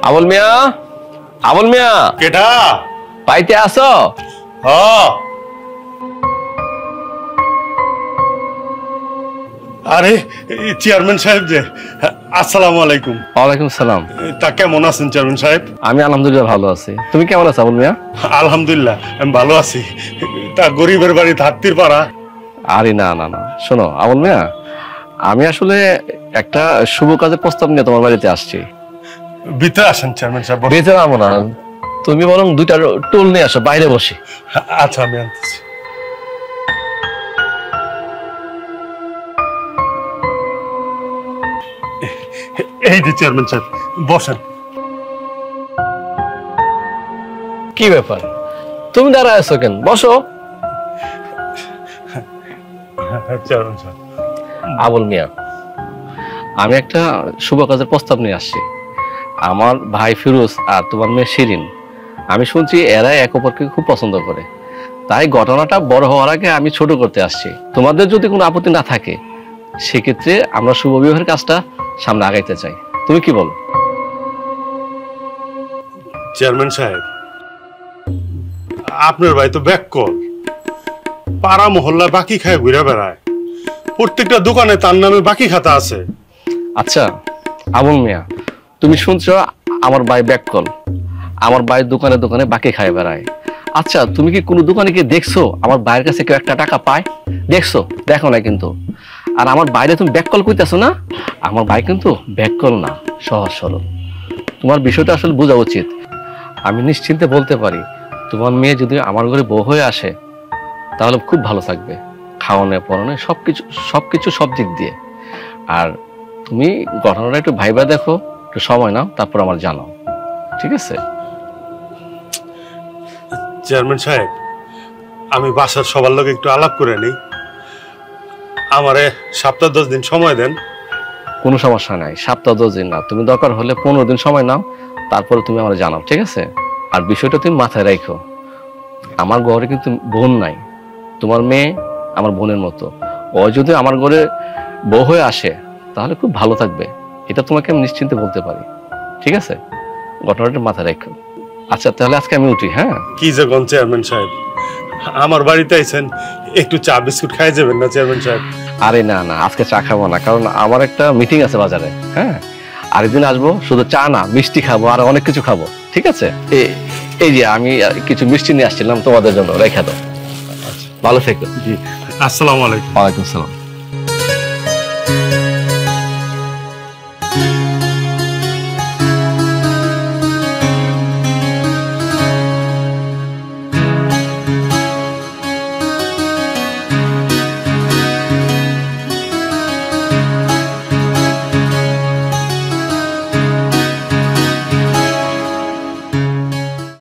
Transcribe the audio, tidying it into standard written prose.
আবুল মিয়া, আবুল মিয়া, কেটা পাইতে আসো? আরে চেয়ারম্যান সাহেব যে, আসসালামু আলাইকুম। ওয়ালাইকুম সালাম। তা কেমন আছেন চেয়ারম্যান সাহেব? আমি আলহামদুলিল্লাহ ভালো আছি। তুমি কেমন আছো আবুল মিয়া? আলহামদুলিল্লাহ আমি ভালো আছি। তা গরিবের বাড়ি ধাত্তির পাড়া? আরে না না না, শোনো আবুল মিয়া, আমি আসলে একটা শুভ কাজের প্রস্তাব নিয়ে তোমার বাড়িতে আসছি। ভিতরে আসেন চেয়ারম্যান সাহেব। বেঁচে যাবো না, তুমি বরং দুইটা টুল নিয়ে আসো, বাইরে বসি। আচ্ছা আমি আনতেছি। এই যে চেয়ারম্যান সাহেব বসেন। কি ব্যাপার, তুমি দাঁড়ায় আছো কেন? বসো। চেয়ারম্যান সাহেব আবুল মিয়া, আমি একটা শুভ কাজের প্রস্তাব নিয়ে আসছি। আমার ভাই ফিরোজ আর তোমার মেয়ে শিরিন, আমি শুনছি এরা এক অপরকে খুব পছন্দ করে। তাই ঘটনাটা বড় হওয়ার আগে আমি ছোট করতে আসছি। তোমাদের যদি কোনো আপত্তি না থাকে সেক্ষেত্রে আমরা শুভ বিবাহের কাজটা সামনে আগাইতে চাই। তুমি কি বলো? চেয়ারম্যান সাহেব, আপনার ভাই তো ব্যাককল, পাড়া মহল্লা বাকি খায় ঘুরে বেড়ায়, প্রত্যেকটা দোকানে তার নামে বাকি খাতা আছে। আচ্ছা আবুল মিয়া, তুমি শুনছো আমার ভাই ব্যাককল, আমার ভাই দোকানে দোকানে বাকি খায় বেড়ায়। আচ্ছা তুমি কি কোনো দোকানে গিয়ে দেখছো আমার ভাইয়ের কাছে কেউ একটা টাকা পায়? দেখছো? দেখো না কিন্তু। আর আমার বাইরে তুমি ব্যাককল কইতেছো না, আমার ভাই কিন্তু ব্যাককল না, সহজ সরল। তোমার বিষয়টা আসলে বোঝা উচিত। আমি নিশ্চিন্তে বলতে পারি তোমার মেয়ে যদি আমার ঘরে বউ হয়ে আসে তাহলে খুব ভালো থাকবে, খাওয়ানো পড়ানো সবকিছু সব দিক দিয়ে। আর তুমি ঘটনাটা একটু ভাইবা দেখো, একটু সময় নাও, তারপর আমার জানাও, ঠিক আছে? চেয়ারম্যান সাহেব, আমি বাসার সবার লোক একটু আলাপ করে নিই, আমারে সপ্তাহ 10 দিন সময় দেন। কোনো সমস্যা নাই, সপ্তাহ 10 দিন না, তুমি দরকার হলে 15 দিন সময় নাও, তারপরে তুমি আমার জানাও, ঠিক আছে? আর বিষয়টা তুমি মাথায় রাখো, আমার ঘরে কিন্তু বোন নাই, তোমার মেয়ে আমার বোনের মতো। ও যদি আমার ঘরে বউ হয়ে আসে তাহলে খুব ভালো থাকবে, এটা তোমাকে আমি নিশ্চিন্তে বলতে পারি, ঠিক আছে? ঘটনাটা মাথায় রাখো। আচ্ছা তাহলে আজকে আমি উঠি। হ্যাঁ, কি যে কোন চেয়ারম্যান সাহেব, আমার বাড়িতে আইছেন, একটু চা বিস্কুট খাই যাবেন না চেয়ারম্যান সাহেব? আরে না না, আজকে চা খাবো না, কারণ আমার একটা মিটিং আছে বাজারে। হ্যাঁ, আরেকদিন আসবো, শুধু চা না মিষ্টি খাবো, আর অনেক কিছু খাবো, ঠিক আছে? এই যে আমি কিছু মিষ্টি নিয়ে আসছিলাম তোমাদের জন্য, রেখে দাও। ভালো থেকো। জি, আসসালামু আলাইকুম। ওয়ালাইকুম আসসালাম।